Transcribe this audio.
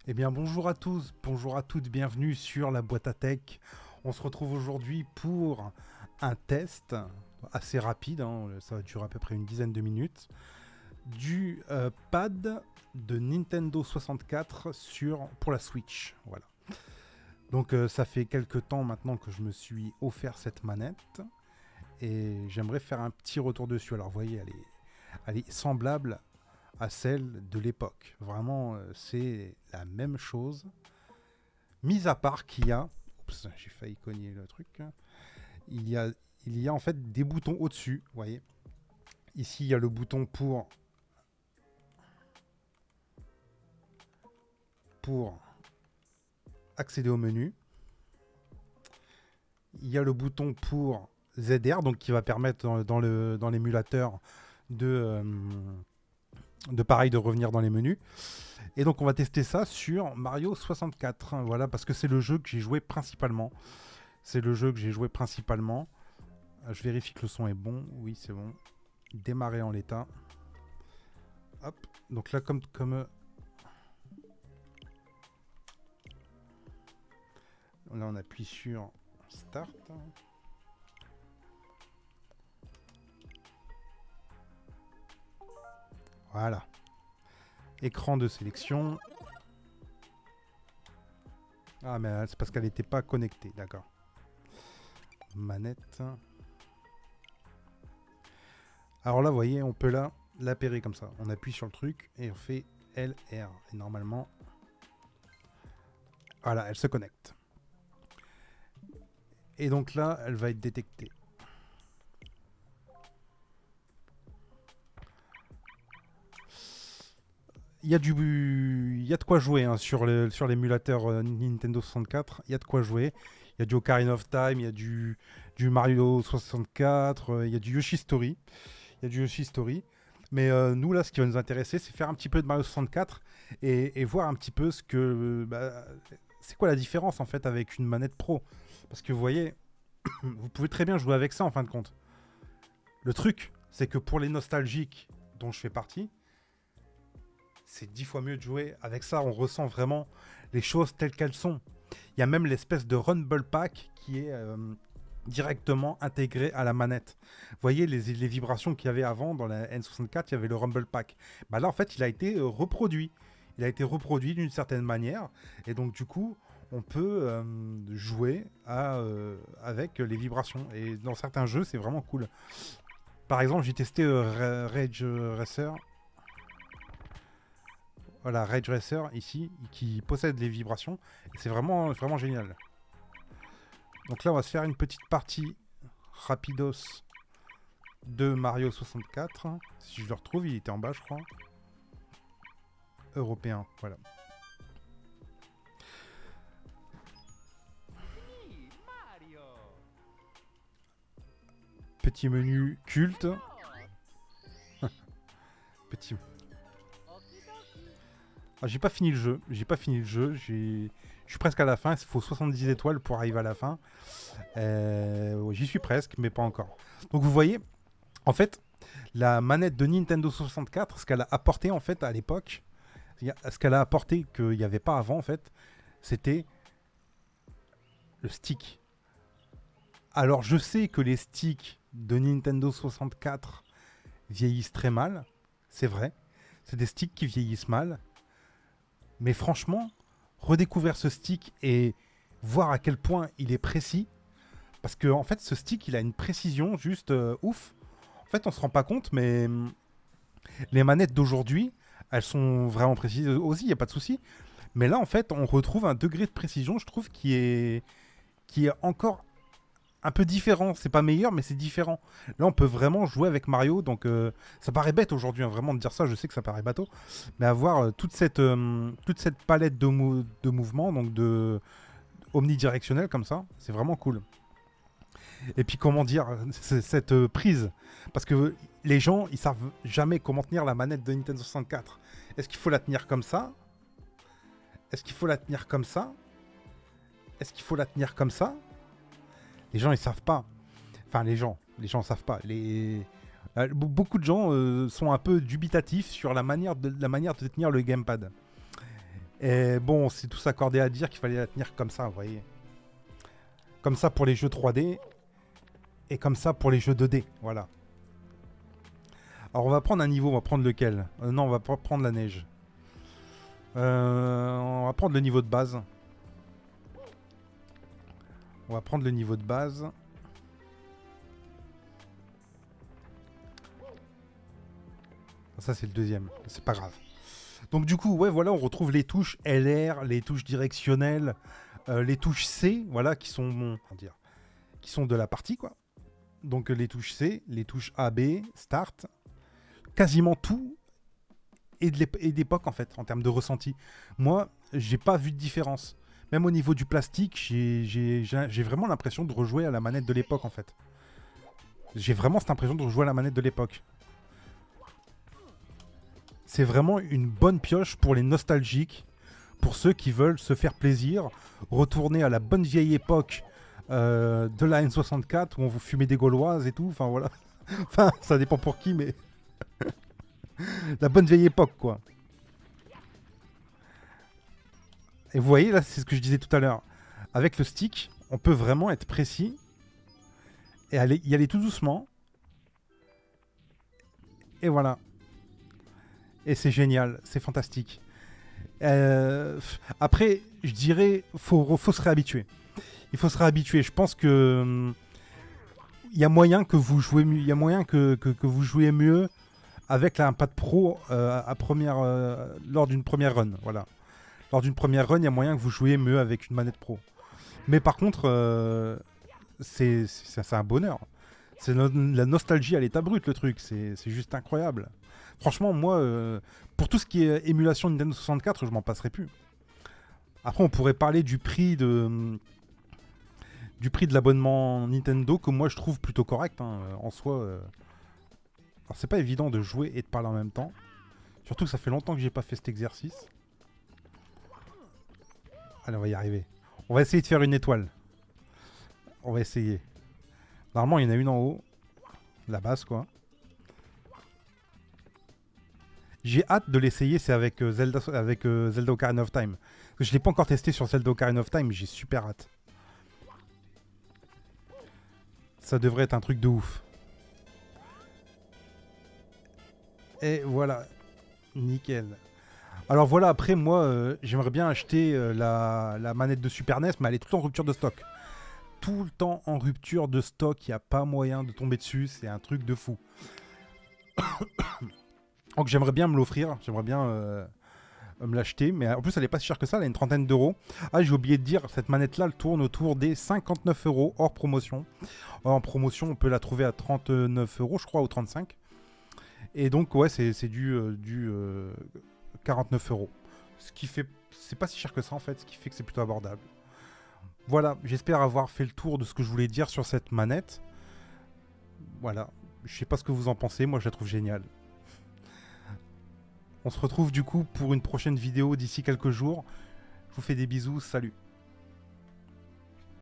Eh bien, bonjour à tous, bonjour à toutes, bienvenue sur la boîte à tech. On se retrouve aujourd'hui pour un test assez rapide, hein, ça va durer à peu près une dizaine de minutes, du pad de Nintendo 64 pour la Switch. Voilà. Donc ça fait quelques temps maintenant que je me suis offert cette manette et j'aimerais faire un petit retour dessus. Alors vous voyez, elle est semblable à celle de l'époque. Vraiment, c'est la même chose. Mis à part qu'il y a... Oups, j'ai failli cogner le truc. Il y a, il y a en fait des boutons au-dessus, vous voyez. Ici, il y a le bouton pour accéder au menu. Il y a le bouton pour ZR, donc qui va permettre dans l'émulateur de pareil de revenir dans les menus. Et donc on va tester ça sur Mario 64. Voilà, parce que c'est le jeu que j'ai joué principalement. C'est le jeu que j'ai joué principalement. Je vérifie que le son est bon. Oui, c'est bon. Démarrer en l'état. Hop. Donc là, là, on appuie sur Start. Voilà. Écran de sélection. Ah, mais c'est parce qu'elle n'était pas connectée. D'accord. Manette. Alors là, vous voyez, on peut l'appairer comme ça. On appuie sur le truc et on fait LR. Et normalement, voilà, elle se connecte. Et donc là, elle va être détectée. Il y a de quoi jouer hein, sur l'émulateur Nintendo 64. Il y a de quoi jouer. Il y a du Ocarina of Time, il y a du Mario 64, il y a du Yoshi Story. Il y a du Yoshi Story. Mais nous, là, ce qui va nous intéresser, c'est faire un petit peu de Mario 64 et voir un petit peu ce que. C'est quoi la différence en fait avec une manette pro. Parce que vous voyez, vous pouvez très bien jouer avec ça en fin de compte. Le truc, c'est que pour les nostalgiques dont je fais partie, c'est 10 fois mieux de jouer avec ça. On ressent vraiment les choses telles qu'elles sont. Il y a même l'espèce de Rumble Pack qui est directement intégré à la manette. Vous voyez les vibrations qu'il y avait avant dans la N64, il y avait le Rumble Pack. Bah là, en fait, il a été reproduit. Il a été reproduit d'une certaine manière. Et donc, du coup, on peut jouer avec les vibrations. Et dans certains jeux, c'est vraiment cool. Par exemple, j'ai testé Rage Racer. Voilà, Rage Racer ici, qui possède les vibrations. Et c'est vraiment, vraiment génial. Donc là, on va se faire une petite partie rapidos de Mario 64. Si je le retrouve, il était en bas, je crois. Européen, voilà. Petit menu culte. Petit. Ah, j'ai pas fini le jeu. Je suis presque à la fin. Il faut 70 étoiles pour arriver à la fin. J'y suis presque, mais pas encore. Donc vous voyez, en fait, la manette de Nintendo 64, ce qu'elle a apporté en fait à l'époque, ce qu'elle a apporté qu'il n'y avait pas avant en fait, c'était le stick. Alors je sais que les sticks de Nintendo 64 vieillissent très mal, c'est vrai. C'est des sticks qui vieillissent mal. Mais franchement, redécouvrir ce stick et voir à quel point il est précis, parce que en fait ce stick il a une précision juste ouf. En fait on se rend pas compte, mais les manettes d'aujourd'hui, elles sont vraiment précises aussi, il n'y a pas de souci. Mais là en fait on retrouve un degré de précision, je trouve, qui est encore un peu différent. C'est pas meilleur, mais c'est différent. Là, on peut vraiment jouer avec Mario. Donc, ça paraît bête aujourd'hui, hein, vraiment de dire ça. Je sais que ça paraît bateau, mais avoir toute cette palette de mouvements, donc de omnidirectionnel comme ça, c'est vraiment cool. Et puis, comment dire, cette prise, parce que les gens, ils savent jamais comment tenir la manette de Nintendo 64. Est-ce qu'il faut la tenir comme ça? Est-ce qu'il faut la tenir comme ça? Est-ce qu'il faut la tenir comme ça? Les gens, ils savent pas. Enfin, les gens savent pas. Beaucoup de gens sont un peu dubitatifs sur la manière de tenir le gamepad. Et bon, c'est tous accordé à dire qu'il fallait la tenir comme ça, vous voyez. Comme ça pour les jeux 3D et comme ça pour les jeux 2D, voilà. Alors on va prendre un niveau, on va prendre lequel? Non, on va pas prendre la neige. On va prendre le niveau de base. On va prendre le niveau de base. Ça c'est le deuxième, c'est pas grave. Donc du coup, ouais, voilà, on retrouve les touches LR, les touches directionnelles, les touches C, voilà, qui sont, comment dire, qui sont de la partie, quoi. Donc les touches C, les touches A, B, Start, quasiment tout et d'époque en fait, en termes de ressenti. Moi, j'ai pas vu de différence. Même au niveau du plastique, j'ai vraiment l'impression de rejouer à la manette de l'époque en fait. J'ai vraiment cette impression de rejouer à la manette de l'époque. C'est vraiment une bonne pioche pour les nostalgiques, pour ceux qui veulent se faire plaisir, retourner à la bonne vieille époque de la N64 où on vous fumait des gauloises et tout, enfin voilà. Enfin, ça dépend pour qui, mais la bonne vieille époque, quoi. Et vous voyez, là, c'est ce que je disais tout à l'heure. Avec le stick, on peut vraiment être précis et y aller tout doucement. Et voilà. Et c'est génial, c'est fantastique. Après, je dirais, faut se réhabituer. Il faut se réhabituer. Je pense que il y a moyen que vous jouez mieux. Il y a moyen que vous jouiez mieux avec un pad pro lors d'une première run. Voilà. Lors d'une première run, il y a moyen que vous jouiez mieux avec une manette pro. Mais par contre, c'est un bonheur. C'est la nostalgie à l'état brut, le truc. C'est juste incroyable. Franchement, moi, pour tout ce qui est émulation Nintendo 64, je m'en passerai plus. Après, on pourrait parler du prix de l'abonnement Nintendo, que moi je trouve plutôt correct, hein, en soi. Alors, c'est pas évident de jouer et de parler en même temps. Surtout que ça fait longtemps que j'ai pas fait cet exercice. Allez, on va y arriver. On va essayer de faire une étoile. On va essayer. Normalement, il y en a une en haut. La base, quoi. J'ai hâte de l'essayer, c'est avec Zelda Ocarina of Time. Je l'ai pas encore testé sur Zelda Ocarina of Time, mais j'ai super hâte. Ça devrait être un truc de ouf. Et voilà. Nickel. Alors voilà, après moi, j'aimerais bien acheter la manette de Super NES, mais elle est tout le temps en rupture de stock. Tout le temps en rupture de stock, il n'y a pas moyen de tomber dessus, c'est un truc de fou. Donc j'aimerais bien me l'offrir, j'aimerais bien me l'acheter, mais en plus elle est pas si chère que ça, elle a une trentaine d'euros. Ah, j'ai oublié de dire, cette manette là elle tourne autour des 59 euros hors promotion. En promotion on peut la trouver à 39 euros je crois, ou 35. Et donc ouais c'est du 49 euros. Ce qui fait, c'est pas si cher que ça en fait, ce qui fait que c'est plutôt abordable. Voilà, j'espère avoir fait le tour de ce que je voulais dire sur cette manette. Voilà, je sais pas ce que vous en pensez, moi je la trouve géniale. On se retrouve du coup pour une prochaine vidéo d'ici quelques jours. Je vous fais des bisous, salut.